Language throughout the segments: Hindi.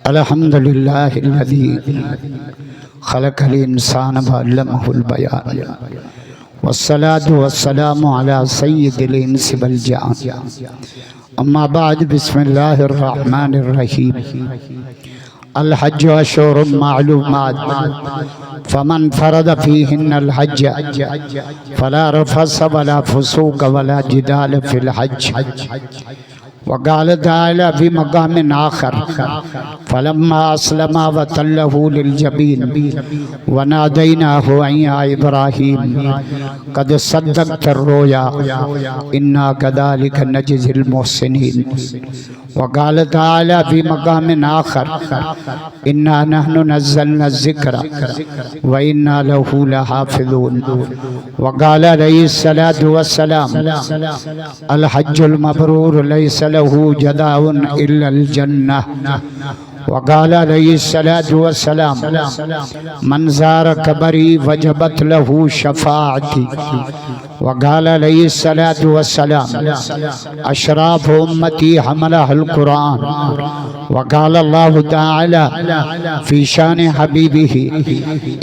अल्हम्दुलिल्लाहिल्लज़ी खलक़ल इंसान व अल्लमहुल बयान वस्सलातु वस्सलामु अला सय्यिदिल इंसि वल जान अम्मा बाद बिस्मिल्लाहिर रहमानिर रहीम अल हज्ज अशहुरुम मालूमात फमन फरद फीहिन्नल हज्ज फला रफस वला फुसूक वला जिदाल फिल हज्ज वक़ाल ताला फ़ी मक़ामिन आख़र फ़लम्मा अस्लमा वतल्लहु लिलजबीन वनादैनाहु अन या इब्राहीम क़द सद्दक़्तर रोया इन्ना कज़ालिका नजज़िल मुहसिनीन वक़ाल ताला फ़ी मक़ामिन आख़र इन्ना नहनु नज़्ज़लना ज़िक्र व इन्ना लहु लहाफ़िज़ून वक़ाल अलैहिस्सलातु वस्सलाम अल हज्जुल मबरूर लैसा लहू जज़ाउन इल्लल जन्नह वक़ाल अलैहिस्सलातु वस्सलाम मन ज़ार क़बरी वजबत लहू शफ़ाअती वक़ाल अलैहिस्सलातु वस्सलाम अशराफ़ उम्मती हमलहुल क़ुरआन वक़ाल अल्लाहु तआला फ़ी शान हबीबिही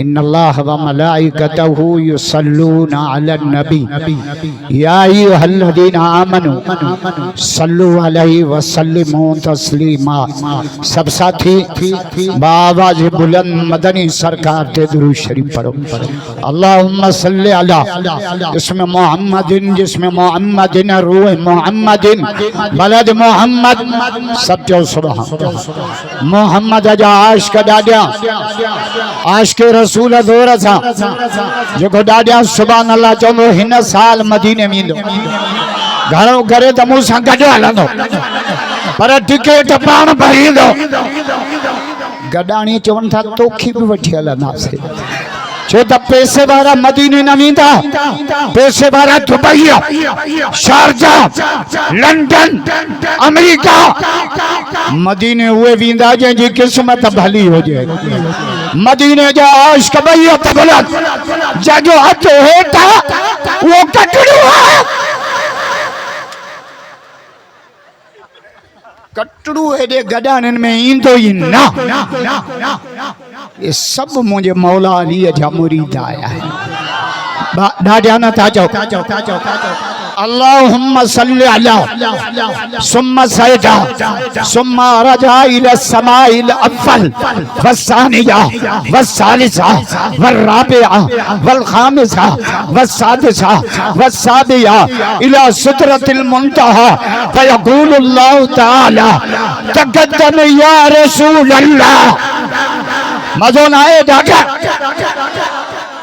इन्नल्लाह व मलाइकतहु युसल्लूना अलन नबी या अय्युहल्लज़ीना आमनू सल्लु अलैहि व सल्लिमू तस्लीमा। सब साथी बावाज़ बुलंद मदनी सरकार ते दुरूद शरीफ पढ़ो। अल्लाहुम्मा सल्लि अला इसमें मोहम्मदिन जिसमें मोहम्मदिन रूह मोहम्मदिन बलद मोहम्मद सत्य सुभान मोहम्मद अजा आश का डाडिया आश के रसूल दोरा था जो को डाडिया सुभान अल्लाह चलो हिन साल मदीने में दो घरों घरे तो मुँह संग गड्ढा हलंदो पर टिकट पाण भरी दो गडाणी चवन था तोखी भी वठी हलंदासीं छो त पैसे वारा मदीने न वेंदा पैसे वारा दुबई शारजा लंडन अमेरिका मदीने उहे वेंदा जंहिंजी क़िस्मत भली हुजे मदीने जा आशिक़ बैत बुलंद जंहिंजो हथ हेठा उहो कटड़ो आहे कटड़ू हेॾे गडाननि में ईंदो ई न ये सब मुझे मौला अली जा मुरीद आया है डाडिया न था जाओ अल्लाहुम्मा सल्लि अला सुम्मा सैदा सुम्मा रजा इला समाइल अव्वल वस्सानिया वस्सालिसा वर्राबिआ वल्खामिसा वस्सादिसा वस्साबिया इला सिदरतिल मुंतहा फयक़ूलुल्लाहु तआला तक़द्दम या रसूल अल्लाह मज़ो न आए डाका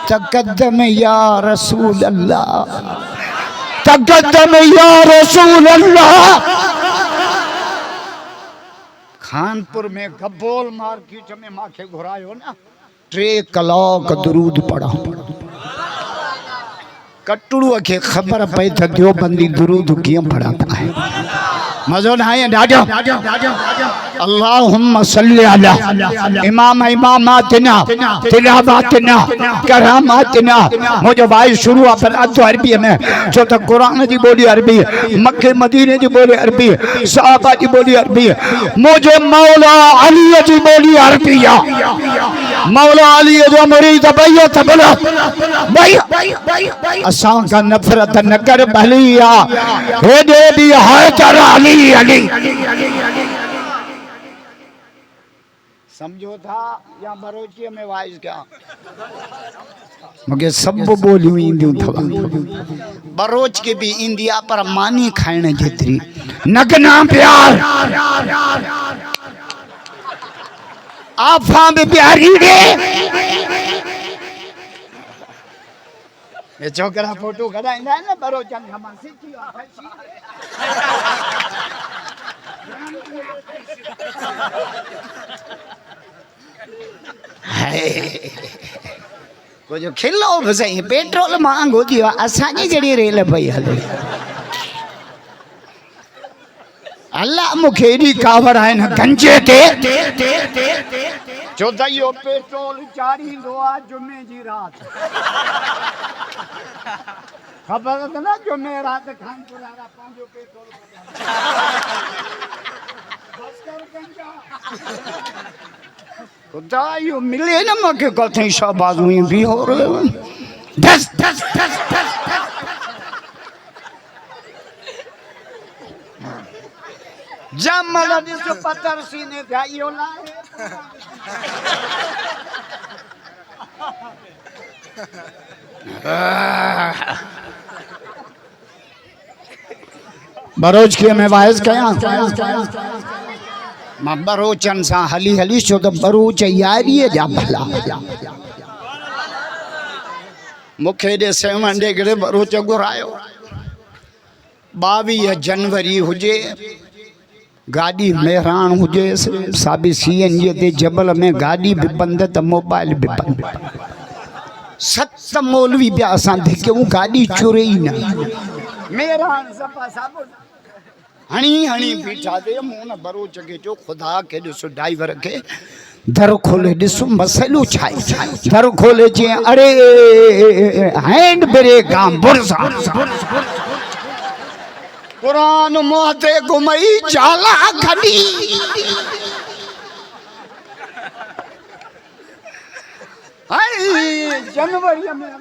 तक़द्दम या रसूल अल्लाह तक़द्दम या रसूल अल्लाह। खानपुर में गब्बोल मार्केट में माखे घुरायो ना 3 कलाक दुरूद पढ़ा कटड़ू के खबर पई त देवबंदी दुरूद किए पढ़ाता है मज़ो न आए डाडो अल्लाहुम्मा सल्लि अला इमामातिना तिलावतिना करामातिना मुझे भाई शुरू पर अद अरबी में जो तो कुरान जी बोली अरबी मक्के मदीने जी बोली अरबी सहाबा जी बोली अरबी मुझे मौला अली जी बोली अरबी मौला अली जो मुरीद बैत बोला असा का नफरत न कर भलिया हे दे भी हैदर अली अली समझो था या बरोचिया में वाइज क्या मुझे सब बोलियूं ईंदियूं अथव बरोच के भी इंदिया पर मानी खाइण जेतिरी नगना प्यार आफा भी प्यारी रे ये छोकरा फोटो कढाईंदा आहिनि न बरोचन खां मां सिखी कुछ खिलो भी सही पेट्रोल महंगो थी वियो असांजी जहिड़ी रेल पई हले अल्लाह मूंखे एॾी कावड़ आहे न गंजे ते छो त इहो पेट्रोल चाढ़ींदो आहे जुमे जी राति ख़बर त न जुमे राति खानपुर वारा पंहिंजो पेट्रोल खुदा यो मिले न मके कथे शाबाश हुई भी हो रहे धस धस धस धस जमल दिसो पत्थर सीने भाइयों ला बरोज के मैं वाइज कया मां बरोचन सा हली हली छो तो बरोच यारी जा भला मुखे दे सेवन दे गरे बरोच घुरायो 22 जनवरी हुजे गाड़ी मेहरान हुजे साबी सीएनजी ते जबल में गाड़ी भी बंद त मोबाइल भी बंद 7 मौलवी भी असां देखियो गाड़ी चुरे ही ना मेहरान सपा साबो हणी हणी बीठा दे मुन बरोच के जो खुदा के दिसो ड्राइवर के दर खोले दिसो मसलो छाई दर खोले जे अरे हैंड ब्रेक काम बुरसा कुरान मोहते घुमई चाला खड़ी हाय जनवरी में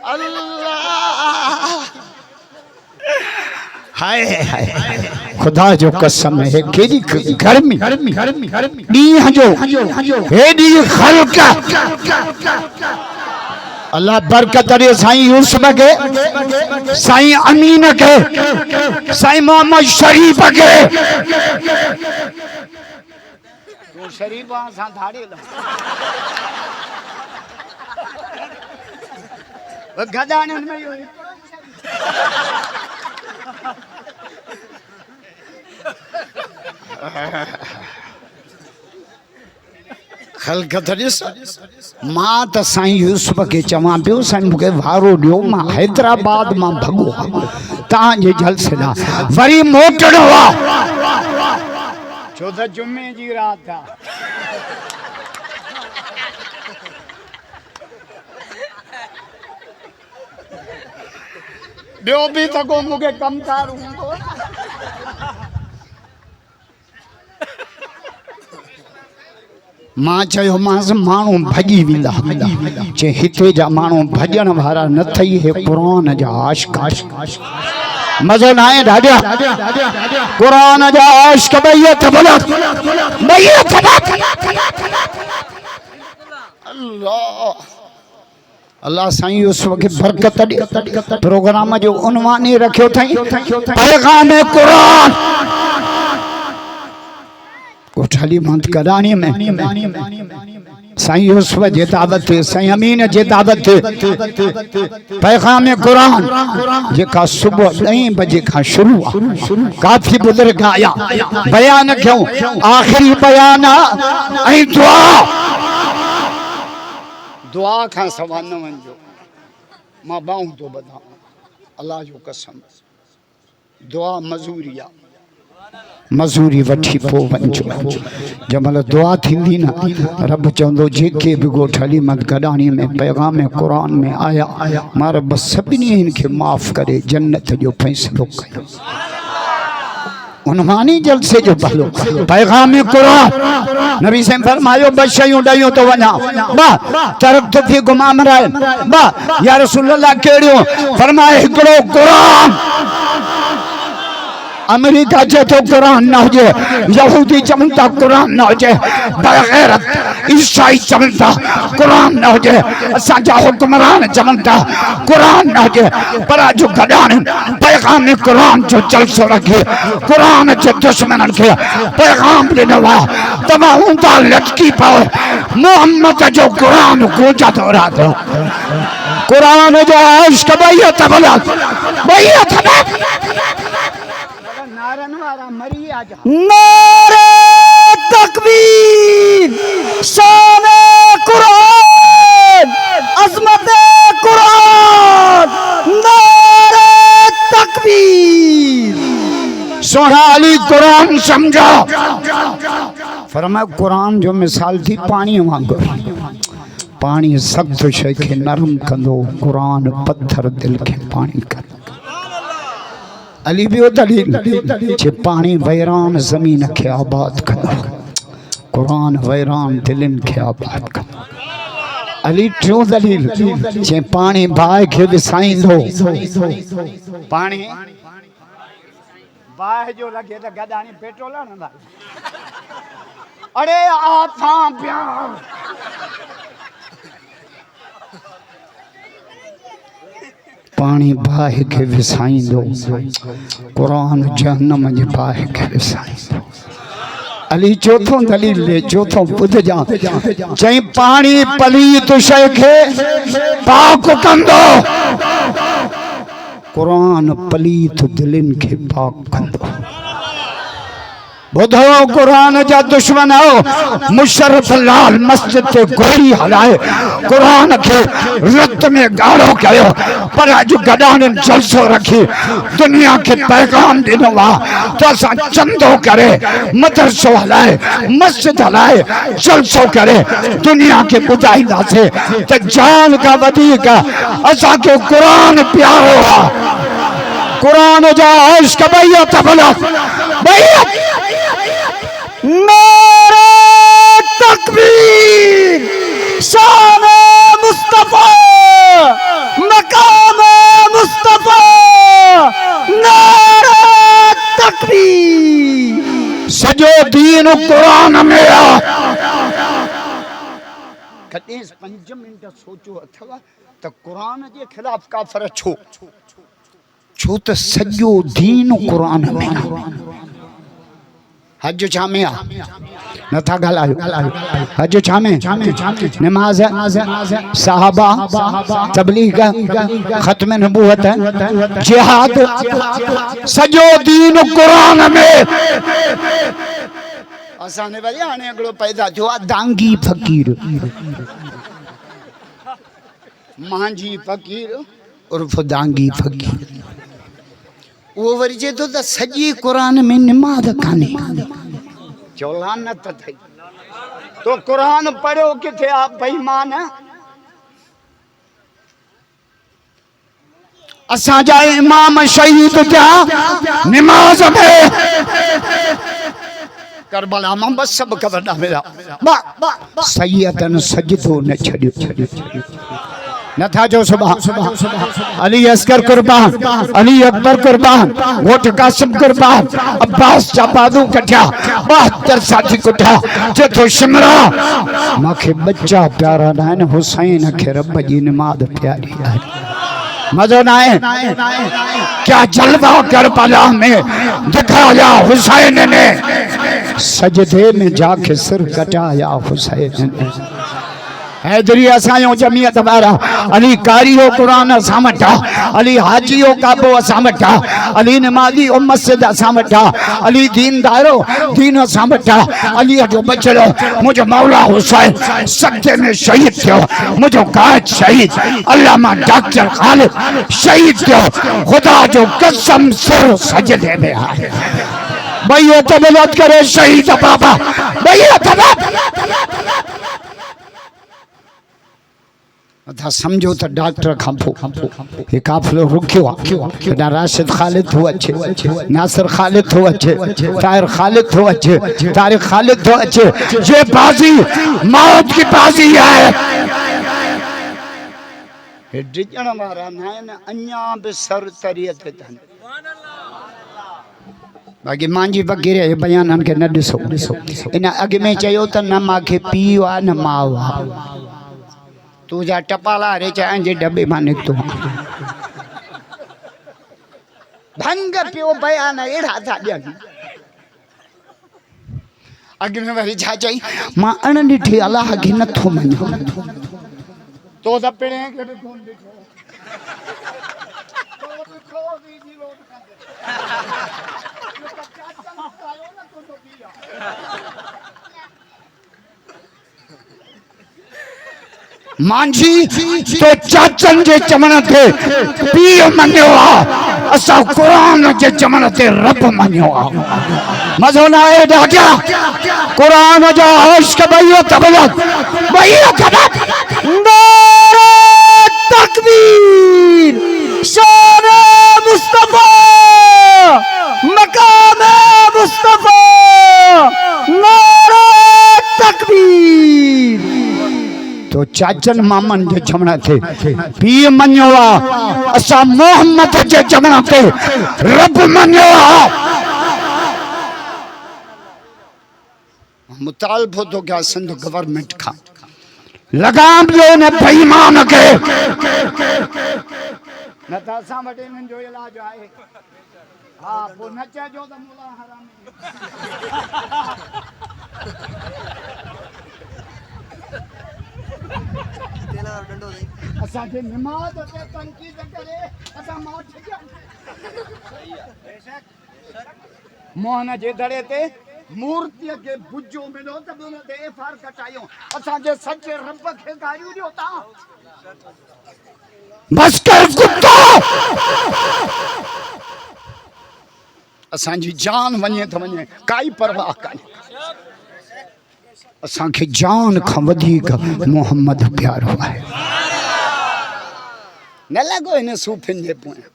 अल्लाह हाय हाय खुदा जो कसम है केडी गर्मी दी हजो हेडी खलका अल्लाह बरकत दे साईं यूसुफ के साईं अमीन के साईं मोहम्मद शरीफ के तो शरीफ सा धाड़े लो गदान में खलकत मां त साईं यूसुफ के चवां पियो साईं मूंखे वारो ॾियो मां हैदराबाद मां भॻो तव्हांजे जलसे ॾांहुं वरी मोटणो आहे छो त जुमे जी रात आहे ॿियो बि त को मूंखे कमकार हूंदो मां चयो मांसि माण्हू भॼी वेंदा चे हिते जा माण्हू भॼण वारा न थई हे क़ुरान जा आशिक़ मज़ो न आहे ॾाढा क़ुरान जा आशिक़ बैत अल्लाह अल्लाह साईं यूसुफ के बरकत दी प्रोग्राम जो उन्वान ही रखियो थई पैगाम कुरान कोठाली मंत करानी में साईं यूसुफ जे दावत साईं अमीन जे दावत पैगाम कुरान जेका सुबह 10 बजे का शुरू काफी बुजुर्ग आया बयान क्यों आखिरी बयान ऐं दुआ खां सवा न वञो मां बाहूं तो बता अल्लाह जो कसम दुआ मजूरिया मजूरी वठी पो वञो जमल दुआ थींदी न रब चवंदो जेके बि ॻोठ मत गॾाणी में पैगाम कुरान में आया मां रब सभिनी खे माफ़ करे जन्नत जो फ़ैसिलो कयो उन्वानी जलसे जो भलो पैगाम कुरान नबी से फरमायो बशयूं ॾायूं तो वञा बा तरक तो थी गुमा मराए बा या रसूल अल्लाह केड़ियो फरमाए हिकड़ो कुरान अमेरिका जे तो कुरान न हुजे यहूदी चवंदा कुरान न हुजे बग़ैरत ईसाई चवंदा कुरान न हुजे असांजा हुक्मरान चवंदा कुरान न हुजे पर जो गॾाण पैगाम कुरान जो जलसो रखे कुरान जे दुश्मनन खे पैगाम ॾिनो आहे तव्हां हूंदा लटकी पओ मोहम्मद जो कुरान गूंजा थो रातो कुरान जो इश्क बैत नारे तकबीर शान कुरान अज़मत कुरान नारे तकबीर सोना अली कुरान समझो फरमाया कुरान जो मिसाल थी पानी वांगुर पानी सख्त शइ खे नरम कंदो, कुरान पत्थर दिल खे पानी कंदो। अली बियो दलील जे पानी वैरान ज़मीन खे आबाद कंदो, कुरान वैरान दिलनि खे आबाद कंदो। अली टियों दलील जे पानी बाहि खे विसाईंदो, पानी बाहि जो लॻे त गॾाणी पेट्रोल हणंदा। अरे आथा पिया पानी बाहि खे विसाईंदो, कुरान जहन्नम जी बाहि खे विसाईंदो। अली चौथों दलील ले, चौथों ॿुध जा, चई पानी पलीत शइ खे पाक कंदो, कुरान पलीत दिलनि खे पाक कंदो। बुधो कुरान जा दुश्मन हो, मुशर्रफ लाल मस्जिद ते गोली हलाए कुरान खे रत में गाढ़ो कयो, पर अॼु गॾाणनि जलसो रखी दुनिया खे पैगाम ॾिनो आहे त असां चंदो करे मदरसो हलाए मस्जिद हलाए जलसो करे दुनिया खे ॿुधाईंदासीं त जान खां वधीक असांखे कुरान प्यारो आहे। कुरान जा इश्क बैयत भला बैयत नारे तकबीर, शान मुस्तफा, मकाम मुस्तफा, नारे तकबीर। सजो दीन कुरान में आ। कॾहिं 5 मिनट सोचो अथव त कुरान जे खिलाफ काफ़िर छो त सजो दीन कुरान में। हज छा में आहे, नथा ॻाल्हायो। हज छा में, नमाज़, सहाबा, तबलीग, ख़त्म नबूवत, जिहाद, सजो दीन कुरान में। असांजे वरी हाणे हिकिड़ो पैदा थियो आहे दांगी फ़कीर, मांझी फ़कीर उर्फ़ दांगी फ़कीर। वो वरी चए थो त सॼी कुरान में निमाज़ कान्हे। चौलानत थई तो कुरान पढ़ियो किथे आ बेईमान। असांजा इमाम शहीद थिया निमाज़ में। करबला मां बस सब खबर मिला सैयदन सजदो न छड़ियो नथा जो सुबह अली अस्कर कुर्बान, अली अकबर कुर्बान, वोट कासिम कुर्बान, अब्बास चापादू कठिया 72 साथी कुठा जेतो शिमरा माखे बच्चा प्यारा नाइन हुसैन खे रब जी निमाज़ प्यारी है। मजो ना है क्या जलवा करबला में दिखाया हुसैन ने, सजदे में जाके सिर कटाया हुसैन ने। हैदरी असांजो जमीयत वारा अली कारी हो कुरान असां वटा, अली हाजी हो काबो असां वटा, अली नमाज़ी हो मस्जिद असां वटा, अली दीनदारो दीन असां वटा। अली जो बचड़ो मुझो मौला हुसैन सत्य में शहीद थियो, मुझो कायद शहीद अल्लामा डॉक्टर खालिद शहीद थियो। खुदा जो कसम सिर सजदे में है। भैया तबलत करे शहीद बाबा, भैया था समझो तो डॉक्टर खांपो ये काफिलो रुकियो आहे। ना राशिद खालिद थो अचे, नासिर खालिद थो अचे, ताहिर खालिद थो अचे, तारिक खालिद थो अचे। ये बाजी मौत की बाजी है। हे डिजण वारा न अञा बि सर तरियत अथनि। बाक़ी मांजी वग़ैरह ये बयाननि खे न ॾिसो। इन अॻ में चयो त न मांखे पीउ आहे न माउ आहे। तुझा टपाला रे चाय जे डब्बे में निकतो भंग पियो बयान एड़ा था ॾियनि। अॻ में वरी छा चई मां अण ॾिठी अलाह खे नथो मञो तो त पिणे खे बि कोन ॾिठो। मांझी तो चाचन जे चमन थे पीउ मन्यो आ। असा कुरान जे चमन ते रब मनियो मजो ना आए डाटा कुरान जो इश्क भइयो तबलत नारे तकबीर शान मुस्तफा मकाम मुस्तफा नारे तकबीर तो चाचन मामन जे जमना थे पी मनियो असा मोहम्मद जे जमना थे रब मनियो मुतालबो तो क्या सिंध गवर्नमेंट का लगाम जो ने बेईमान के नतासा वटे न जो इलाज आहे हां पो नचे जो त मुला हराम तेला डंडो दे असा के नमाज ते तनकीद करे असा मौत गया सही है बेशक मोहन जे दड़े ते मूर्ति के बुजो मिलो त बोलो ते फार कटायो असा जे सच्चे रब के गारियो दियो ता बस कर कुत्ता असा जी जान वने त वने काई परवाह काने असा के जान खा वधीक मोहम्मद प्यारो है न लगो इन सूफिन जे पोया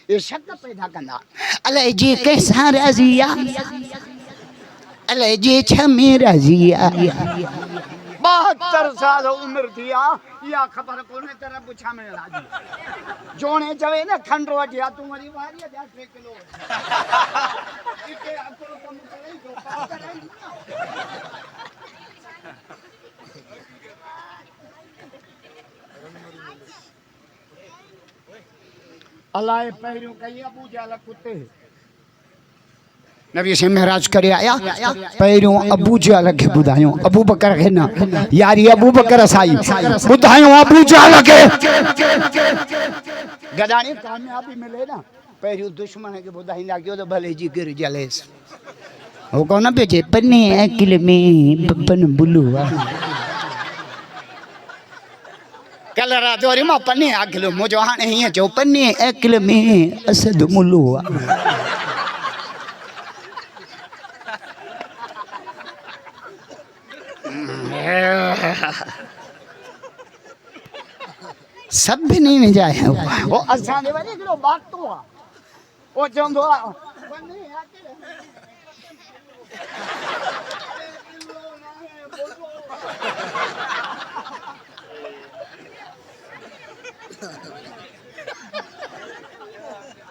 ये शक पैदा कंदा अले जी कैसा राजिया अले जी छमे राजिया 72 साल उम्र दिया या खबर कोने तरह पूछा में राजी जोने जवे ना खंड वटिया तू वरी वारी 10 किलो इके अकुल कम करे जो पास करे अल्लाह पहिरियों कई अबू जहल कुत्ते नबी से महराज करे आया पहिरियों अबू जहल के बुधायो अबू बकर के ना यार ये अबू बकर साई बुधायो अबू जहल के गदानी कामयाबी मिले ना पहिरियों दुश्मन के बुधाई लाग्यो तो भले जी गिर जलेस वो कौन बेचे पन्ने अकिल में पपन बुलुआ कलरा दोरी मा पन्ने अकिलो मुझो हाने हिया जो पन्ने अकिल में असद मुलुआ सब भी नहीं में जाए वो असा दे वने किलो बात तो वो चंदो पन्ने अकिल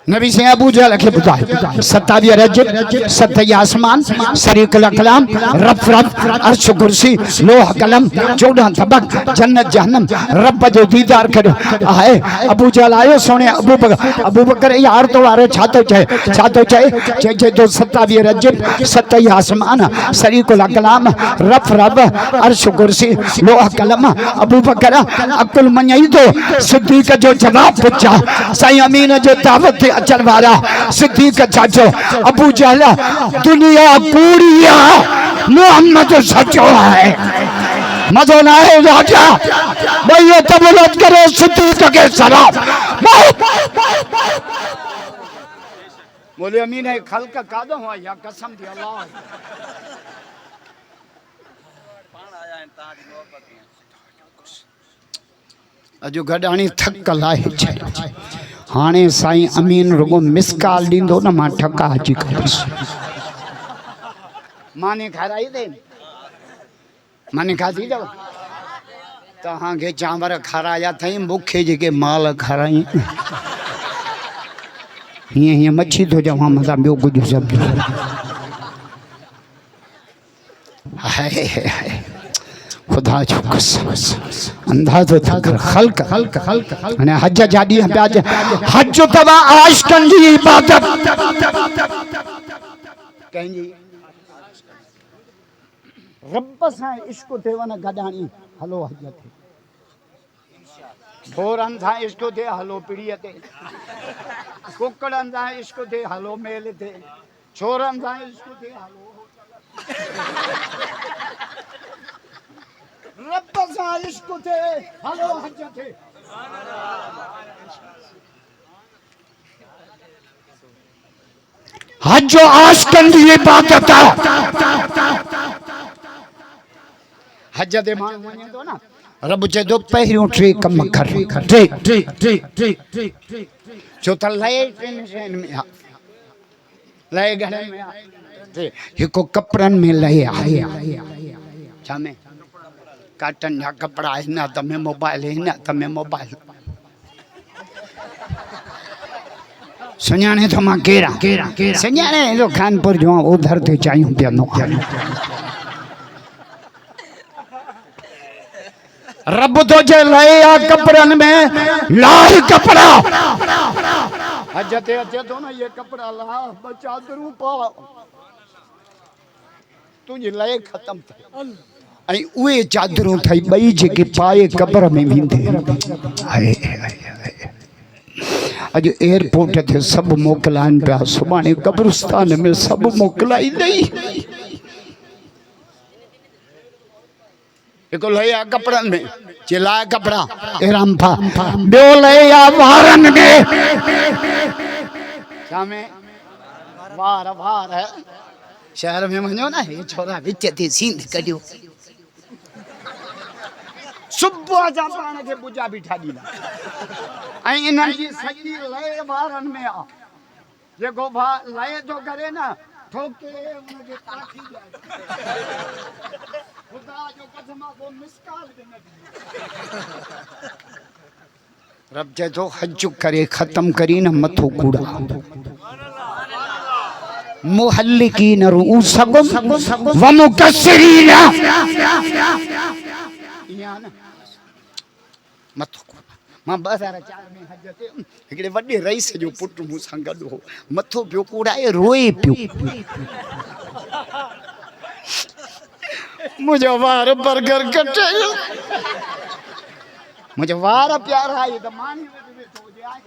नबी से अबू जहल के बुधाए 27 रजब 27 आसमान शरीक कलाम रफ रफ अर्श कुर्सी लोह कलम 14 तबक जन्नत जहन्नम रब जो दीदार कर आए अबू जहल आयो सोने अबू बकर यार तो वारे छातो चाहे जे तो 27 रजब 27 आसमान शरीक कलाम रफ रफ अर्श कुर्सी लोह कलम अबू बकर अकुल मन्यई तो सिद्दीक जो जवाब पूछा साईं अमीन जो दावत अचल वाला सिद्दीक चाचो अबू जहल दुनिया पूरी मोहम्मद सचो है मजो ना है राजा भाई तबलत करो सिद्दीक के सलाम बोले अमीन है खल का कादो हुआ या कसम दी अल्लाह अजो गडाणी थक लाए छे हाने साईं अमीन रुगो मिस कॉल दींदो न मां ठका अची करिस माने खाराई दे माने खाधी दो तहां के चांवर खाराया थई मुखे जेके माल खाराई ये मच्छी तो जवा मजा बियो कुछ सब हाय हाय खुदा जो कसम अंदाज़ो था कर खल्क अने हज जाडी प्याज हज तवा आशिकन जी इबादत कहीं जी रब सां इश्क थे वन गडाणी हलो हज थे छोरन सां इश्क थे हलो पीड़ीअ ते कुकड़न सां इश्क थे हलो मेल थे छोरन सां इश्क थे हलो रब सां इश्क थे हलो हज थे हज जो आश कंदी इबादत आहे। हज दे माण्हू वञे थो न, रब चए थो पहिरियों टे कम कर, छो त लय टिनि शयुनि में आहे। लय घणनि में आहे? हिकु कपिड़नि में लय आहे। छा में? काटन जा कपिड़ा हिन हथ में मोबाइल, हिन हथ में मोबाइल। सुञाणे थो मां केरा? सुञाणे थो कानपुर जो उधर ते चाहियूं पियो। रब तो जे लय आ कपड़न में, लाल कपड़ा। हज ते अचे तो ना, ये कपड़ा ला, चादरूं पा, तुझी लय खत्म थी। ऐं उहे चादरूं थई ॿई जेके पाए कब्र में वेंदे। अॼु एयरपोर्ट ते सभु मोकिलाइनि पिया, सुभाणे कब्रिस्तान में सभु मोकिलाईंदई। हिकु लय आहे कपिड़नि में, चिलाए कपिड़ा एराम था। ॿियो लय आहे वारनि में। छा में? वार शहर में वञो न, हे छोरा विच ते सींध कढियो, सुबुह जा पाण खे बुजा बीठा ॾींदा। ऐं इन्हनि जी सॼी लय वारनि में आहे। जेको लय थो करे न, ठोके उनखे काठी ॾियाए। खुदा जो कसम को मिसकाल बि न ॾींदो। रब चए थो हज करे ख़त्म करी न मथो कूड़ा। मुहल्लिकीन रुऊसकुम व मुकस्सिरीन, मथो कूड़ा। मां 2004 में हज ते हिकिड़े वॾे रईस जो पुटु मूंसां गॾु हो, मथो पियो कूड़ाए, रोए पियो। मुझे वार बर्गर कटे, मुझे वार प्यारा है तो मानी में तो जाए।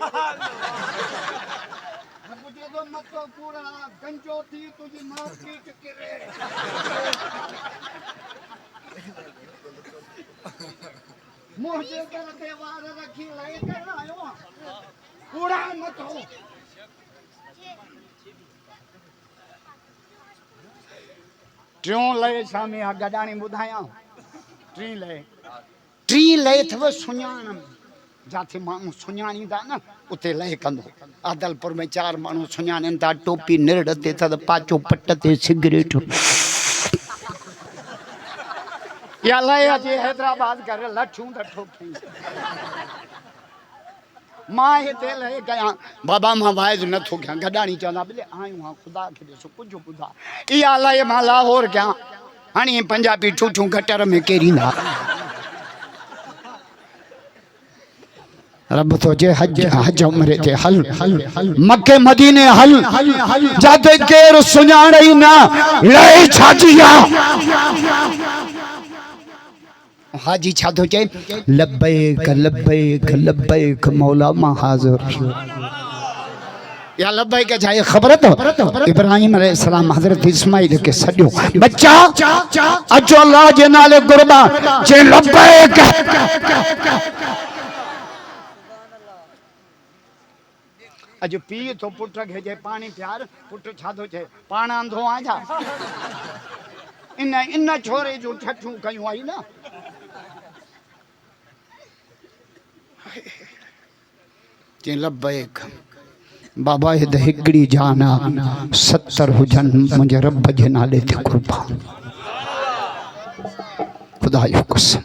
मुझे तो मतो कूड़ा गंजो थी तुझी मां की करे। मुझे करते वार रखी लय करना आयो कूड़ा मतो। टियों लय सामी आ गडाणी ॿुधायां। टी लय अथव सुञाण में, जाते माण्हू सुञाणींदा न उते लय कंदो। आदलपुर में 4 माण्हू सुञाणनि था, टोपी निरड़ ते त पाचो पट ते सिगरेट। या लय अचे हैदराबाद करे लठूं त ठोकी। मां हिते लय कयां, बाबा मां वाइज नथो कयां। गडाणी चवंदा भले आयूं हा, ख़ुदा खे ॾिसो कुझु ॿुधा। इहा लय मां लाहौर कयां, हाणे पंजाबी ठूठूं गटर में केरींदा। रब तो जे हज उम्रे ते हल, मक्के मदीने हल, जाते केर सुञाणे ना लय छाजी आ। हाजी छा थो चए? लब्बैक लब्बैक लब्बैक मौला मां हाज़िर। या लब्बैक जाए खबर तो इब्राहिम अलैहिस्सलाम हजरत इस्माइल के सॾियो, बच्चा अचो अल्लाह जे नाले कुर्बान, जे लब्बैक। अज पी तो पुट खे जे पानी प्यार, पुट छा थो चए? पाण अंधो आहियां छा? इन छोरे जो ठठूं कयूं आई न। जे लब्बैक बाबा हे हिकड़ी जान 70 हुजन मुझे रब जे नाले ते कुर्बान। खुदा जो कसम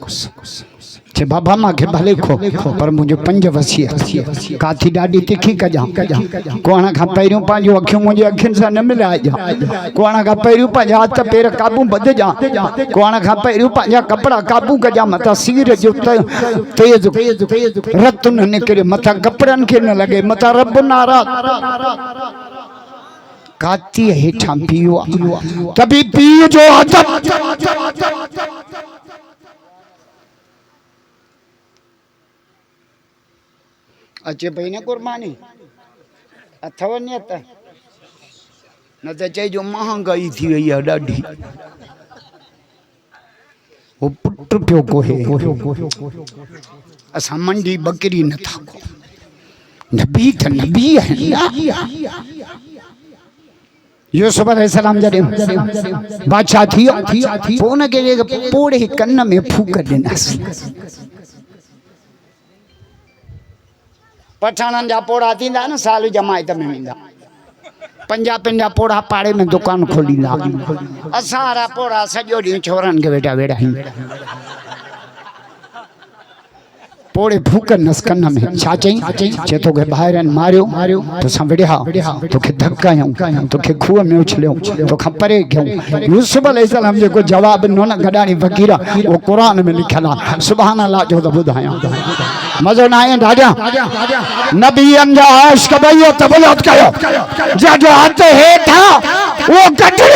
चे बाबा मां के भले खो पर मुझे 5 वसीयत काथी डाडी तिखी कजा। कोण का पैरियों पांजो अखियों मुझे अखिन से न मिलाए जा। कोण का पैरियों पांजा हाथ पैर काबू बद जा। कोण का पैरियों पांजा कपड़ा काबू कजा। मता सिर जो तेज रत न निकरे, मता कपड़न के न लगे, मता रब नाराज। काती हेठा पियो तभी पियो जो अदब। अचे पई न कुर्बानी अथव नियत न त चइजो महांगाई थी वई आहे ॾाढी। वो पुट पियो कोहे, असां मंडी बकरी नथा को। नबी त नबी है ना, यूसुफ अलैहिस्सलाम जॾहिं बादशाह थियो पोइ उनखे पोड़े कन में फूक ॾिनसि। पठाणनि जा पोड़ा थींदा न साल जमायत में वेंदा, 50 पोड़ा पाड़े में दुकान खोलींदा। असां वारा पोड़ा सॼो ॾींहुं छोरनि खे वेठा आहियूं। पोड़े फूकनसि कन में। छा चई? चे तोखे ॿाहिरनि मारियो तोसां विढ़िया, तोखे धकायूं, तोखे खूह में उछलियूं, तोखां परे कयूं। यूसुफ अलैहिस्सलाम जेको जवाब ॾिनो न गॾाणी फ़क़ीरा, उहो क़ुरान में लिखियलु आहे। सुभान अल्लाह जो त ॿुधायां मज़ो न आहे राजा। नबियनि जा आशिक़ भइयो तबलत कयो, जंहिंजो हथ हेठि उहो कढी।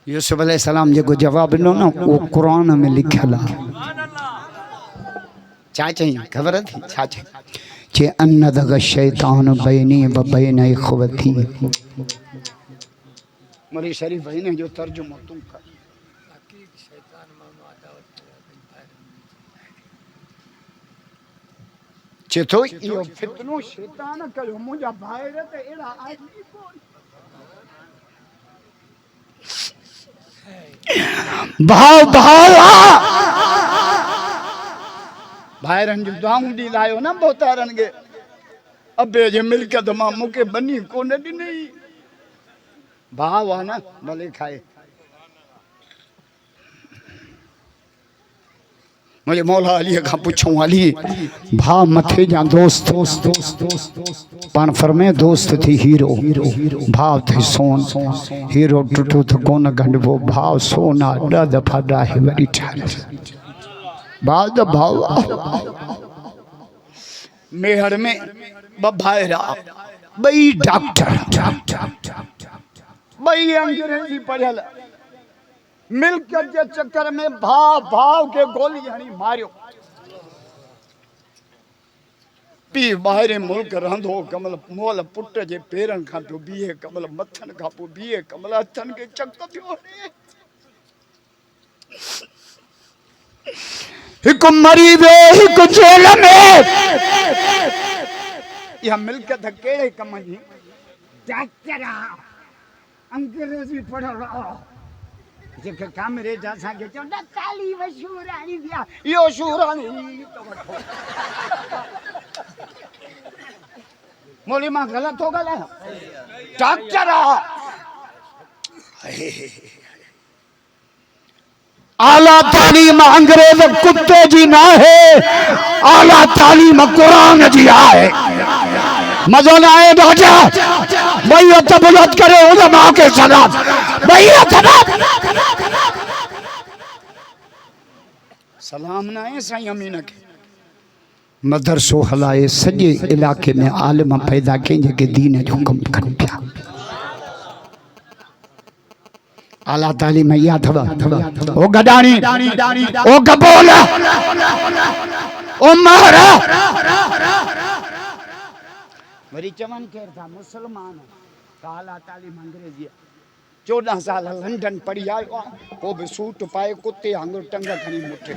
यूसुफ अलैहिस्सलाम जेको जवाब ॾिनो न उहो क़ुरान में लिखियलु आहे। छा चई ख़बर थी? छा चई? चे अनदग शैतान बैनी व बैन इख़्वती। मोरी शरीफ भाई ने जो तर्जुमो तुम कर। चे तो इहो फितनो शैतान कयो मुंहिंजा भाइर त अहिड़ा आदमी कोन। भाव भाइरनि जूं दुआऊं ॾी लायो न बोतारनि खे। अबे जे मिल्कियत मां मूंखे बनी कोन ॾिनई। भाव आहे न भले खाए। मुंहिंजे मौला अलीअ खां पुछूं अली भाउ मथे जा दोस्त पाण फरमे दोस्त थी हीरो, भाव थी सोन। हीरो टुटो त कोन गंढबो, भाव सोना 10 दफ़ा ॾाहे वरी ठाहे। भाव त भाव। मेहर में ॿ भाइरा, ॿई डॉक्टर, ॿई अंग्रेजी पढ़ियल। मिल्कियत के चक्कर में भाव के गोली हणी मारियो। पी ॿाहिरे मुल्क रहंदो कमल मोल पुट जे पेरनि खां पियो बीहे, कमल मथनि खां पोइ बीहे, कमल हथनि खे चक थियो। हिकु मरी वियो हिकु जेल में। इहा मिल्कियत कहिड़े कम जी? डॉक्टर अंग्रेजी पढ़ल जेके कामरेज असांखे चवंदा काली मशहूराणी दिया इहो शूराणी मोली मां ग़लति थो ॻाल्हायां? डॉक्टर आला तालीम अंग्रेज कुत्ते जी ना है, आला तालीम कुरान जी आहे। मज़ो न आए राजा। भैया तबलत करे उलमा के सलाम। भैया सलाम न आहे साईं अमीन खे। मदरसो हलाए सॼे इलाइक़े में आलिम पैदा कई जेके दीन जो कमु कनि पिया। आला तालीम इहा अथव। ओ गडाणी, ओ गबोल, ओ महरा वरी चवनि केर था मुसलमान आला तालीम अंग्रेजी। 14 साल लंडन पढ़ी आयो आहे, पोइ बि सूट पाए कुते वांगुरु टंग खणी मुठे।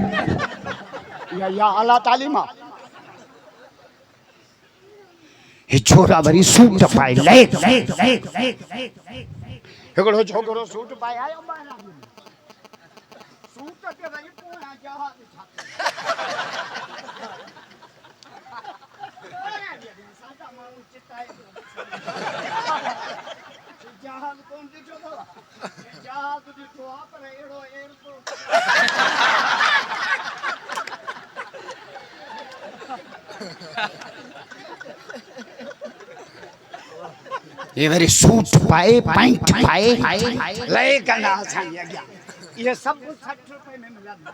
इहा आला तालीम आहे। हे छोरा वरी सूट पाए ले। हिकिड़ो छोकिरो सूट पाए आयो ॿाहिरां, सूट ते वरी पूरा जहाज जहाज कोन ॾिठो अथव? जहाज ॾिठो आहे पर अहिड़ो एयरपोर्ट। ये वरी सूट पाए पैंट पाए लय कंदा असांजे अॻियां। ये सब 60 रुपए में मिलंदा।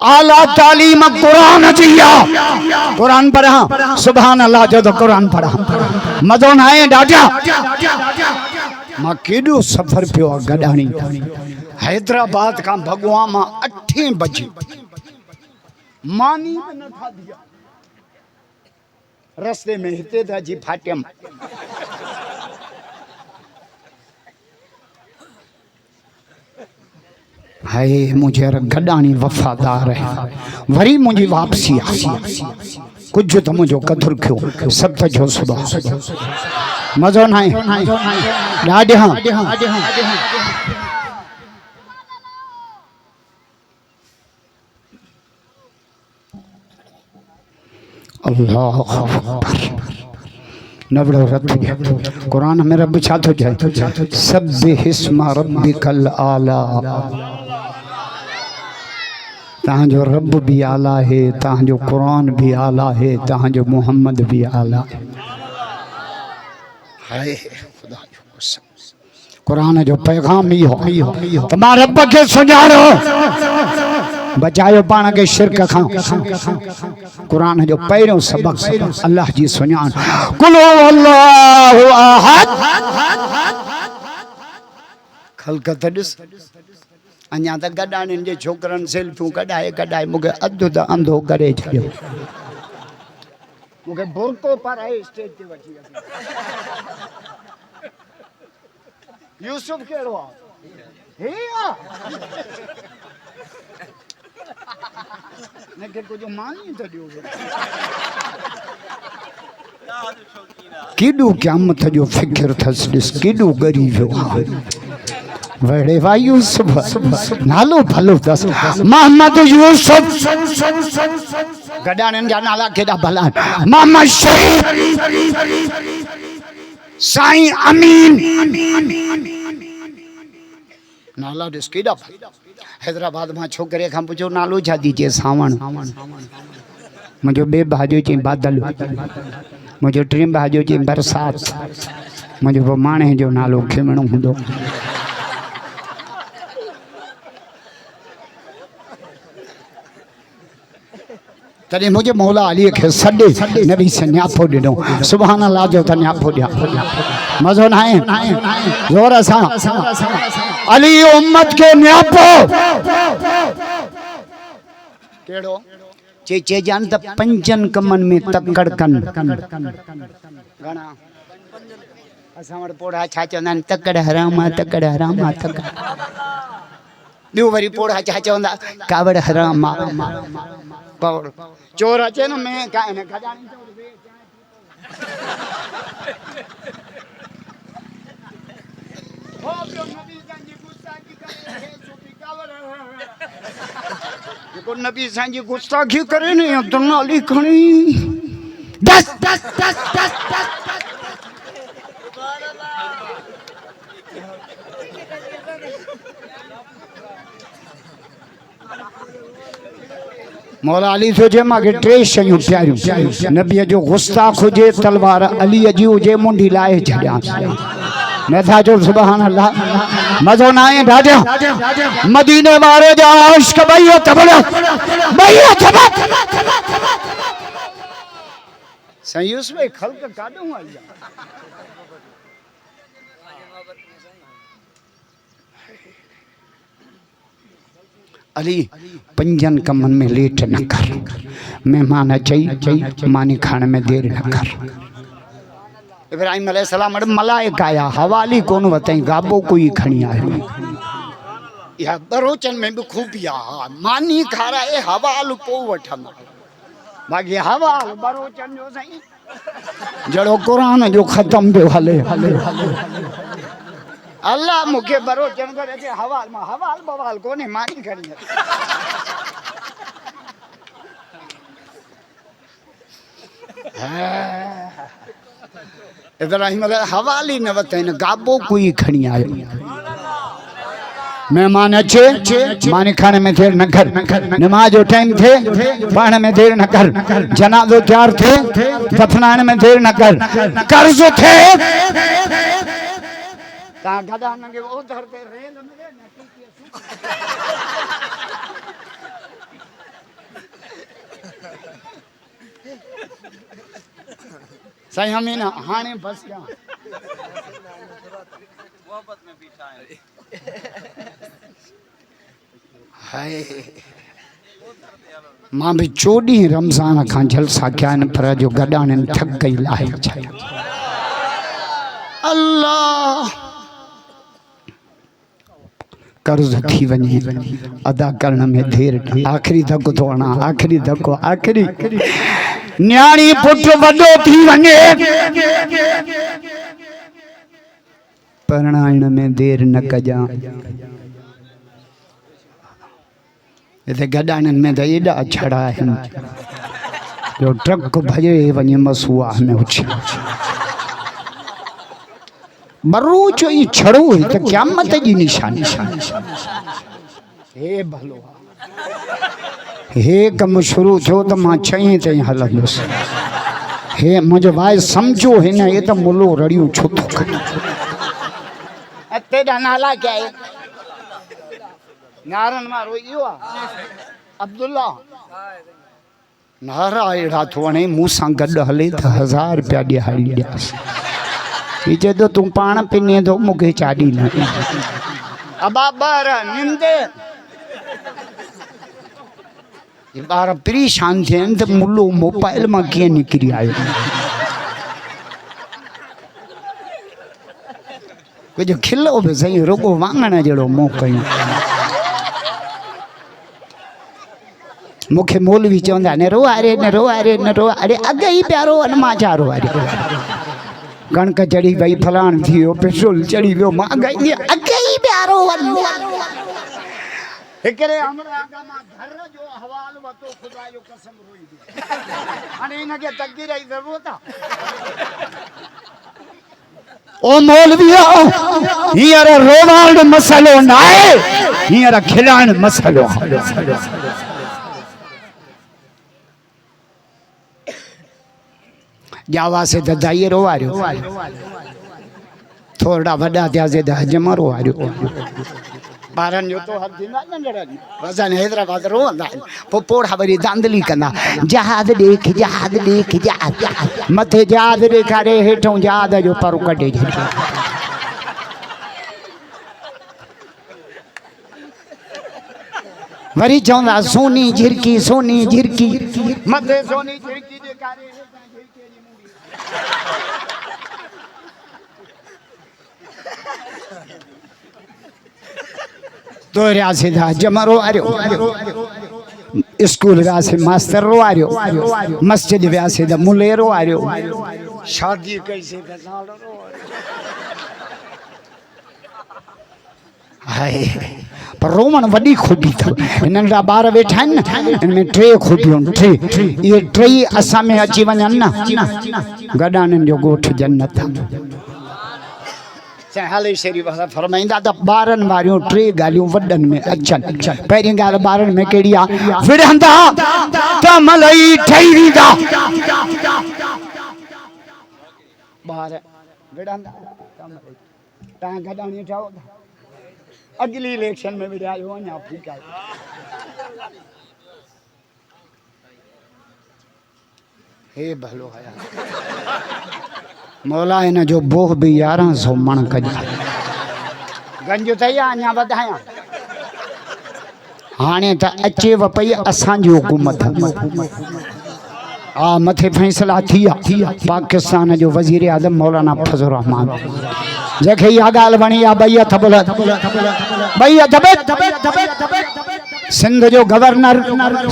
आला तालीम कुरान जी आहे। कुरान पढ़ा सुभान अल्लाह जो तो कुरान पढ़ा मज़ो न आहे ॾाढा। मां केॾो सफ़र पियो आहे गॾाणी। हैदराबाद खां भगवा मां 8 बजे मानी न खाधी आहे। रस्ते में हिते त अची फाटियमि। हाय मुझे गडानी वफादार है वरी मुझी वापसी कुछ तो मुझो कदुर क्यों सब तो जो सुबह मजो ना ॾाढे हाँ अल्लाह नबड़ो रत कुरान में रब छा तो जाए सब्बिहिस्मा रब्बिकल आला तहांजो रब भी आला है तहांजो कुरान भी आला है तहांजो मोहम्मद भी आला है हाय खुदा जो कुरान जो पैगाम ही हो तुम्हारे रब के सुञाणो बचायो पाण के शिरक खां कुरान जो पहिरियों सबक अल्लाह जी सुञाण कुल अल्लाहु अहद खलकत ॾिस अञा त गॾाणियुनि जे छोकरनि सेल्फियूं कढाए मूंखे अधु त अंधो करे छॾियो मूंखे बुरको पाराए स्टेज ते वठी यूसुफ कहिड़ो आहे हे कुछ मानी तो केडू क़यामत जो फिक्र थस ॾिस केडू गरीब वड़े वा यूसुफ नालो भलो दस मोहम्मद यूसुफ गडाणन जा नाला केडा भला मोहम्मद शरीफ साईं अमीन नाला ॾिस केडा हैदराबाद में छोकरे खां पुछो नालो छा दीजिए सावण मुझो बे भाजो चई बादल मुझो टीं भाजो चई बरसात मुझो माणे जो नालो खिमणो हूंदो तॾहिं मुझे मौला अली के सॾे नबी से न्यापो ॾिनो सुभान अल्लाह जो त न्यापो ॾिया मज़ो न आहे ज़ोर सां अली उम्मत के न्यापो केड़ो चे जान त पंजन कमन में तकड़ कन घणा असां वटि पोड़ा छा चवंदा आहिनि तकड़ हराम तकड़ हराम तकड़ ॿियो वरी पोड़ा छा चवंदा कावड़ हराम पौड़ चोर अचे न मैं का न खजानी हो प्यो नबी सांजी गुस्ताखी करे सुठी कावड़ को नबी सांजी गुस्ताखी करे ने तो नाली खणी दस दस दस दस दस मौला अली सोचे मांखे टे शयूं प्यारियूं नबीअ जो गुस्ताख हुजे तलवार अलीअ जी हुजे मुंडी लाए छॾियां नथा चओ सुभान अल्लाह मज़ो न आहे ॾाढा मदीने वारे जा इश्क भई तबड़ा सयूस में खल्क काढूं आई अली पंजन कमन में लेट न कर मेहमान चई मानी खाने में देर न कर इब्राहिम अलैहिस्सलाम मलाइक आया हवाली कोन वतई गाबो कोई खणी आयो या बरोचन में भी खूबिया मानी खाराए हवाल पो वठम बाकी हवाल बरोचन जो सही जड़ो कुरान जो खत्म भी हले अल्लाह मुखे बरोचन करे के हवाल में हवाल बवाल कोने मानी खणी इब्राहिम हवाली न वतन गाबो कोई खणी आयो मेहमान अचे मानी खाने में देर न कर नमाज जो टाइम थे पढ़ने में देर न कर जनाजो तैयार थे दफनाने में देर न कर कर्ज थे ता गदा नंगे उधर पे रेल में सही हमें ना हाने बस गया मोहब्बत में बीठा है हाय मां भी 14 रमजान खां जलसा कया पर जो गडाणन थक गई लाए अल्लाह कर्ज थी वञे अदा करण में देर आखिरी धक्को थो हणा आखिरी धक्को आखिरी न्याणी पुट वॾो थी वञे परणाइण में देर न कजां हिते गॾाणनि में त एॾा छड़ा आहिनि जो ट्रक भॼे वञे मसूआ में उछी बरूच ई छड़ो हुई त क़यामत जी निशानी हे भलो हे कम शुरू थियो त मां 6 ताईं हलंदुसि हे मुंहिंजो भाई सम्झो हिन हे त मुलो रड़ियूं छो थो करे तेरा नाला क्या है नारन मारो इहो आहे अब्दुल्ला नारा अहिड़ा थो वणे मूं सां गॾु हले त 1000 रुपया ॾियारी ॾियासि हीअ चए थो तूं पाण पिने थो मूंखे चाॾी न अबा ॿार निंदे ॿार परेशान थियनि त मुलो मोबाइल मां कीअं निकिरी आयो कुझु खिलो बि सही रुगो वाङण जहिड़ो मोह कयूं मूंखे मौलवी चवंदा न रो अरे न रो अरे न रो अरे अॻ ई प्यारो अन मां छा रो अरे कणक चढ़ी वई फलाण थी वियो पेट्रोल चढ़ी वियो मां अॻ ई प्यारो हिकिड़े हमरा आगा मां घर जो हवाल वतो खुदा जो कसम रोई हाणे इनखे तकदीर जी ज़रूरत आहे ओ मौलवी हींअर रोवाण मसलो न आहे हींअर खिलाइण मसलो ॼावासीं त दाई रोवारियो थोरा वॾा थियासीं त हजम रोवारियो ॿारनि जो तो हथ थींदा नंढड़नि असां हैदराबाद रोहंदा आहिनि पोइ पोड़ा वरी धांधली कंदा जहाज ॾेख जहाज ॾेख जहाज मथे जहाज ॾेखारे हेठों जहाज जो पर कढे छॾियो वरी चवंदा सोनी झिरकी मथे सोनी झिरकी ॾेखारे तो रियासी था जमरो आरियो स्कूल वियासीं मास्टर रोआरियो मस्जिद वियासीं त मुले रोआरियो शादी कईसीं त साल हाय पर रोमन वॾी खूबी अथव हिननि जा ॿार वेठा आहिनि न हिन में 3 खूबियूं इहे 3 असां में अची वञनि न गॾाणनि जो ॻोठ जन्नत हाले शरीफ़ फरमाईंदा त ॿारनि वारियूं 3 ॻाल्हियूं वॾनि में अचनि पहिरीं ॻाल्हि ॿारनि में कहिड़ी आहे विढ़ंदा त मलई ठही वेंदा ॿार विढ़ंदा तव्हां गॾाणी ठहो अगली इलेक्शन में विढ़ायो अञा ठीकु आहे हे भलो आया मौला इन जो बोह भी 1100 मण कजा गंज थई अञा वधाया हाणे त अचेव पई असांजी हुकूमत आ मथे फैसला थिया पाकिस्तान जो वजीर आज़म मौलाना फजल रहमान जंहिंखे इहा ॻाल्हि वणी आहे भई सिंध जो गवर्नर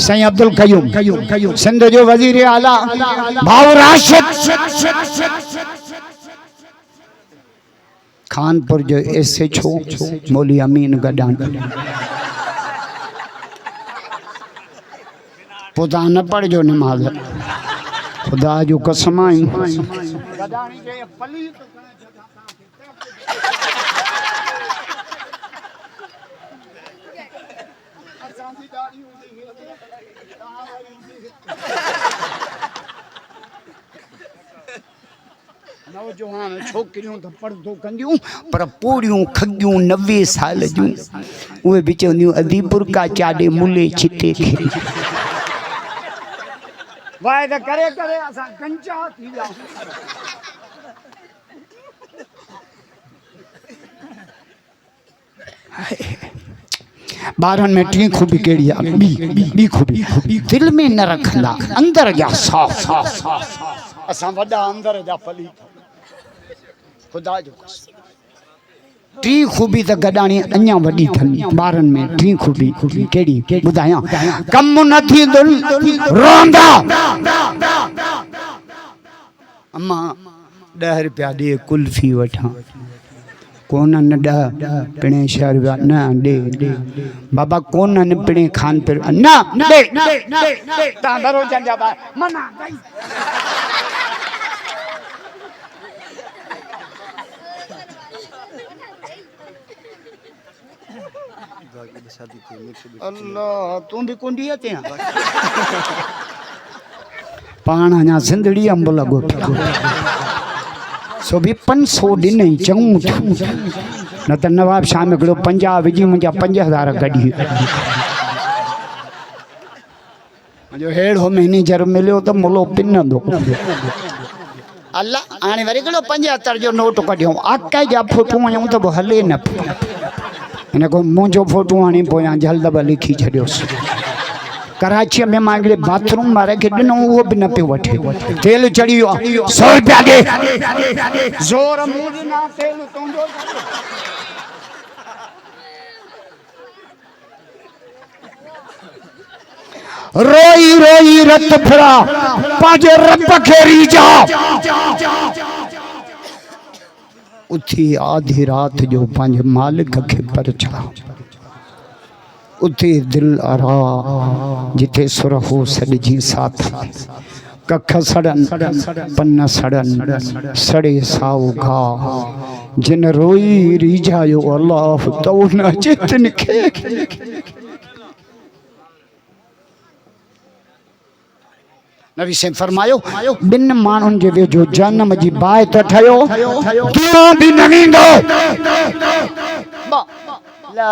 सईं अब्दुल कयूम सिंध जो वजीर आला भाऊ राशिद खानपुर जो SHO मौली अमीन गडान पुदा न पढ़जो नमाज खुदा जो कसम आई नौजवान छोकिरियूं त पर्दो कंदियूं पर पूरियूं खगियूं 90 साल जूं उहे बि चवंदियूं अदीपुर का चाॾे मुले छिते खे वाए त करे करे असां कंचा थी विया ॿारनि में 3 खूबी कहिड़ी आहे ॿी खूबी दिल में न रखंदा अंदर जा साफ़ असां वॾा अंदर जा पली खुदा जो कसम टी खूबी त गॾाणी अञा वॾी अथनि ॿारनि में टी खूबी कहिड़ी ॿुधायां कम न थींदो रोंदा अम्मा 10 रुपया ॾे कुल्फी वठां कोन न 10 पिणे 6 रुपया न ॾे बाबा कोन न पिणे खान पिर न ॾे तव्हां दरोजन जा ॿार मना अल्लाह तू भी कुंडी ते पाण अञा सिंधड़ी अंब लॻो सो भी 500 ॾिनई चङू न त नवाब शाह में हिकिड़ो 50 विझी मुंहिंजा 5000 कढी मुंहिंजो हेड़ो मैनेजर मिलियो त मुलो पिनंदो अल्लाह हाणे वरी हिकिड़ो 75 जो नोट कढियो आके जा फोटू आयूं त हले न हिन को मुंहिंजो फोटो हाणे पोयां जल्द ब लिखी छॾियोसि कराची में मां हिकिड़े बाथरूम वारे खे ॾिनो उहो बि न पियो वठे तेल चढ़ी वियो 100 रुपया ॾे ज़ोर मुंहिंजी ना तेल तुंहिंजो रोई रोई रत फिरा पंहिंजे रब खे रीझा उथी आधी रात जो पंहिंजे मालिक खे परछा उते दिल आरा जिथे सुर हो सॾिजी साथ कख सड़न पन सड़न सड़े साओ घा जिन रोई रीझायो अल्लाह तो न चितन खे नबी से फरमायो बिन माण्हुनि जे वेझो जन्म जी बाहि त ठयो दुआ बि न ॾींदो ला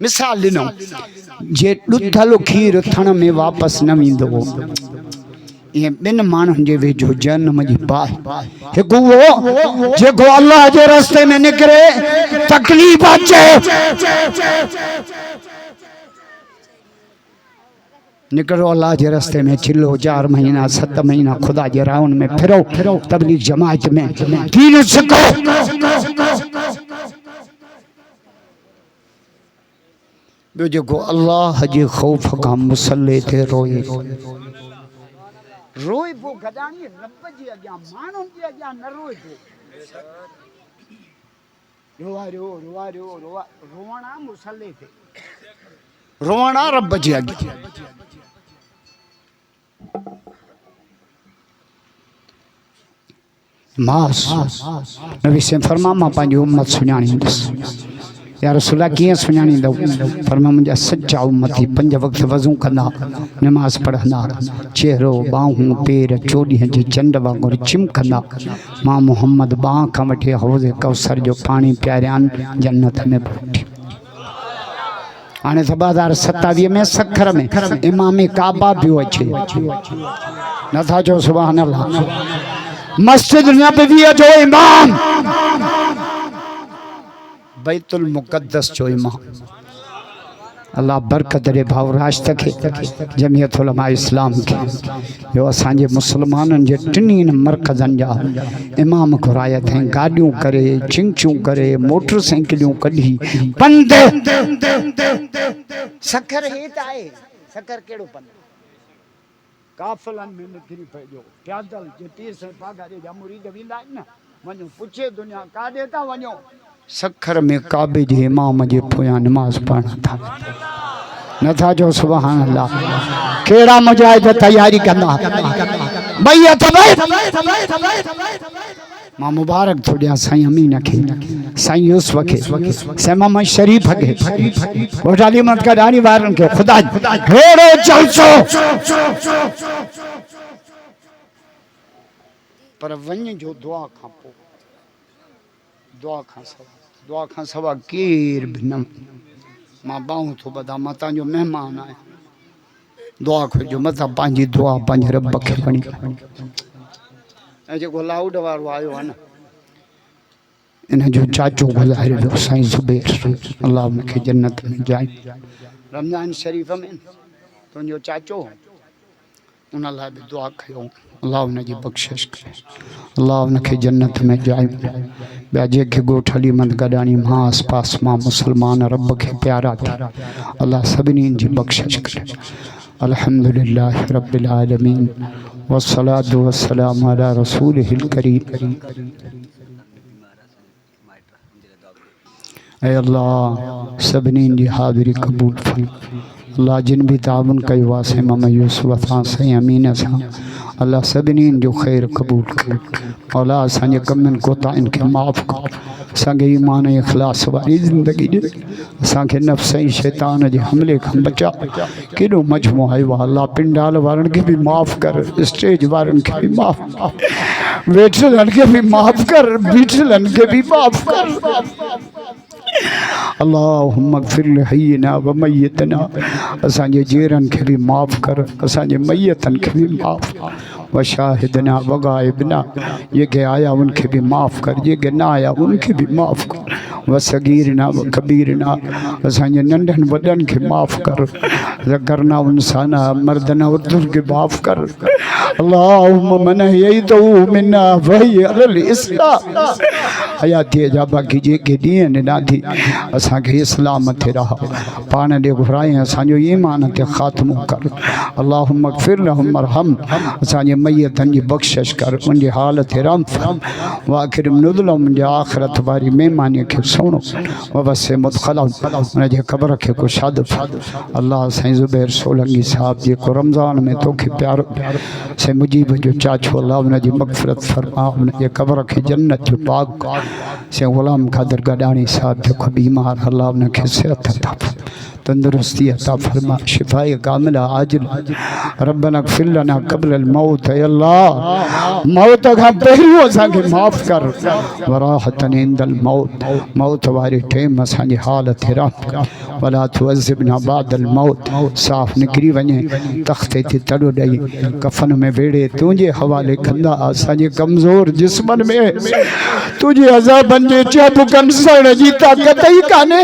मिसाल ॾिनो जे ॾुथल खीर थण में वापसि न वेंदो ये बिन माण्हुनि जे वेझो जनम जी बाहि हिकु उहो जेको अल्लाह जे रस्ते में निकिरे तकलीफ़ अचे निकिरो अल्लाह जे रस्ते में चिलो 4 महीना 7 महीना खुदा जे राउन में फिरो तबलीग जमात में दीन सिखो ॿियो जेको अल्लाह जे ख़ौफ़ खां मुसले ते रोए रोए पो गदानी रब जे अॻियां माण्हुनि जे अॻियां न रोए पो रोवणा मुसले ते रोवणा रब जे अॻियां मास नबी से फरमा मां पंहिंजी उम्मत सुञाणींदुसि या रसूला कीअं सुञाणींदो फरमा मुंहिंजा सच्चा उम्मती 5 वक़्त वज़ू कंदा नमाज़ पढ़ंदा चेहरो बाहूं पेर चोॾीअ जे चंड वांगुरु चिमकंदा मां मोहम्मद बाह खां वठी हौज़ कौसर जो पाणी पियारियानि जन्नत में पहुती हाणे 2027 में सखर में इमाम काबा पियो अचे नथा चओ सुभान अल्लाह मस्जिद नबवी जो इमाम बैतुल मुक़द्दस जो इमाम अल्लाह बरकत दे भाव राष्ट्र के जमियत उलमा इस्लाम के जो असांजे मुसलमाननि जे टिनी मरकज़नि जा इमाम घुराया थे गाड़ियों करे चिंचू करे मोटरसाइकिलियों कढी पंध सखर हेत आए सखर केड़ो पंध काफ़िलनि में निकिरी पइजो पैदल जे पीर से पागारे जा मुरीद वेंदा आहिनि न वञो पुछे दुनिया काॾे था वञो सखर में काबे जे इमाम जे पोयां नमाज़ पढ़ण था नथा जो सुभान अल्लाह केड़ा मुजाहिद तैयारी कंदा भई हथ मां मुबारक थो ॾियां साईं अमीन खे साईं यूसुफ खे साईं मोहम्मद शरीफ खे बोटाली मत का डानी वारन खे खुदा हेड़ो जलसो पर वञ जो दुआ खां पोइ दुआ खां सवा केर भी न मां बाहूं थो ॿधा मां तव्हांजो महिमान आहियां दुआ खोजो मथां पंहिंजी दुआ पंहिंजे रब खे खणी ऐं जेको लाउड वारो आयो आहे न इन्हें जो चाचो गुज़ारे लो साईं ज़ुबैर, अल्लाह उनके जन्नत में जाए। रमज़ान शरीफ में तुझो चाचो उन लाइ भी दुआ कयो, अल्लाह उनकी बख्शिश करे, अल्लाह उनके जन्नत में जाए। ॿिया जेके ॻोठ हली मत गॾाणी मां आस पास मां मुसलमान रब के प्यारा थी, अल्लाह सभिनी जी बख्शिश करे। अल्हम्दुलिल्लाह रब्बिल आलमीन वस्सलातु वस्सलामु अला रसूलिहिल करीम। ऐ अल्लाह सभिनी जी हाज़िरी कबूल फरमा। अल्लाह जिन भी ताबन कयो आहे से मम यूसुफ सां सही अमीन सां, अल्लाह सभिनी जो ख़ैर कबूल कर। अल्लाह असांजे कमनि कोताहिनि खे माफ़ कर, असांखे ईमान इख़लास वारी ज़िंदगी ॾे, असांखे नफ़्स ऐं शैतान जे हमले खां बचा। केॾो मजमो आयो आहे, अल्लाह पिंडाल वारनि खे बि माफ़ कर, स्टेज वारनि खे बि माफ़ कर, वेठलनि खे बि माफ़ कर, बीठलनि खे बि माफ़ कर। अल्लाहुम्मा ग़फ़िर लिहय्यिना व मय्यितना, असांजे जेरनि खे बि माफ़ कर, असांजे मय्यतनि खे बि माफ़ व शाहिदना व गाइबना, जेके आया उनखे भी माफ़ कर, जेके ना आया उनखे भी माफ़ कर। व सगीरना व कबीरना, असांजे नंढनि वॾनि खे माफ़ कर। ज़करना उनसाना मर्दना उर्दुन के माफ़ कर। अल्लाहुम्मा मन यईतहु मिन्ना वही अलल इस्लाम, हयाती जा बाकी जेके ॾींहं ॾिना थी असांखे इस्लाम ते रहा, पाण ॾे घुराए असांजो ईमान ते ख़ात्मो कर। अल्लाहुम्मा ग़फ़िर लहुम वरहम, असांजे मय्यतनि जी बख़्शिश कर, उनजे हाल ते रहम फरम। वाखिर नुज़ुलहुम, मुंहिंजे आख़िरत वारी महिमानी खे सुणो, वसे मुदख़लहुम, उनजे क़ब्र खे कुशाद फर। अल्लाह साईं ज़ुबैर सोलंकी साहब जेको रमज़ान में तोखे प्यारो से मुजीब जो चाचो, अल्लाह उनजी मग़फ़िरत फरमा, उनजे क़ब्र खे जन्नत जो बाग़ से ग़ुलाम क़ादिर गडाणी साहब जेको बीमार, अल्लाह उनखे सेहत अता फरमा, तंदुरुस्ती अता फरमा, शिफ़ाए कामिला आजिल। रब्बना ग़फ़िर लना क़ब्लल मौत, अल्लाह मौत खां पहिरियों असांखे माफ़ कर, वराहतन इंदल मौत, मौत वारे टाइम असांजे हाल ते रहम कर। वला तुअज़िबना बादल मौत, साफ़ निकिरी वञे तख़्ते ते तड़ो ॾेई कफ़न में वेड़े तुंहिंजे हवाले कंदा। असांजे कमज़ोर जिस्मनि में तुंहिंजे अज़ाबनि जे चाबुकनि सड़ण जी ताक़त ई कान्हे।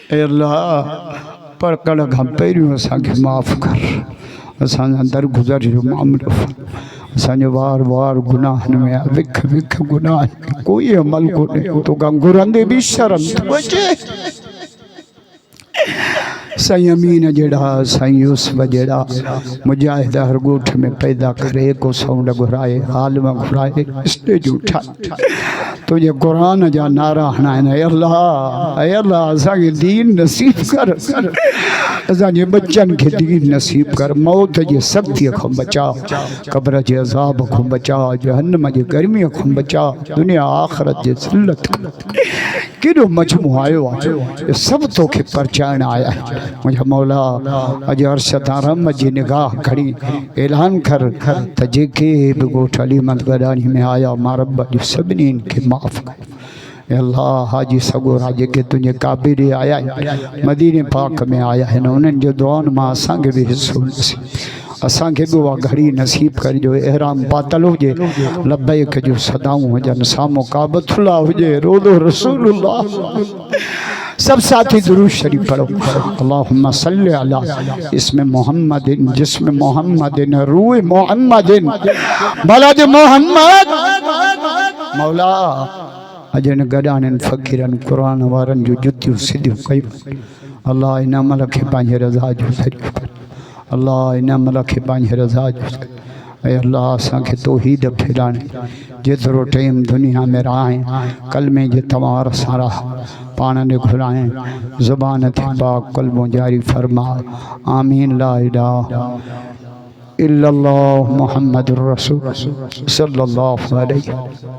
ए अल्लाह पकड़ खां पहिरियों असांखे माफ़ कर, असांजा दरगुज़र जो मामलो, असांजो वार वार गुनाहनि में विख विख गुनाहनि में कोई अमल कोन्हे, तोखां घुरंदे बि शर्म थो अचे। साईं अमीन जहिड़ा, साईं यूसुफ जहिड़ा मुजाहिद हर ॻोठ में पैदा करे, को साउंड घुराए, हाल में घुराए, स्टेज उठाए, तुझे कुरान जा नारा हणाइनि। ऐ अल्लाह असांखे दीन नसीब कर, असांजे बच्चनि खे दीन नसीब कर, मौत जी सख़्तीअ खां बचा, क़ब्र जे अज़ाब खां बचा, जहन्नम जी गर्मीअ खां बचा, दुनिया आख़िरत जे ज़िल्लत खां। केॾो मजमू आयो आहे, सभु तोखे परचाइण आया आहिनि। मुंहिंजा मौला अॼु अर्श तां रहमत जी निगाह खणी ऐलान कर त जेके बि ॻोठ अलीमत गॾाणी में आया, मां रब अॼु सभिनी खे माफ़ कर। अल्लाह हाजी सगोरा जेके तुंहिंजे काबे ॾे आया आहिनि, मदीने पाक में आया आहिनि, उन्हनि जो दुआनि मां असांखे बि हिसो नसीब, असांखे बि उहा घड़ी नसीब करिजो। एहराम पातल हुजे, लब्बैक जो सदाऊं हुजनि, साम्हूं काबतुल्लाह हुजे, रोज़ो रसूलुल्लाह। सब साथी दुरूद शरीफ पढ़ो। अल्लाहुम्मा सल्लि अला इसमें मोहम्मदिन, जिसमें मोहम्मदिन, रूह मोहम्मदिन, बलद मोहम्मद। मौला अजन गडानन फ़कीरन कुरान वारन जो जुतियूं सिधियूं कयूं। अल्लाह इन अमल खे पंहिंजे रज़ा जो ज़रियो कर। अल्लाह इन अमल खे पंहिंजे रज़ा जो ज़रियो। ऐ अल्लाह असांखे तौहीद फैलाणे, जेतिरो टाइम दुनिया में रहाए कलमे जे तवार सां रह, पाण ने घुराए, ज़ुबान थे पाक कलमो जारी फरमा। आमीन। ला इलाहा इल्लल्लाह मुहम्मदुर रसूल सल्लल्लाहु अलैहि वसल्लम।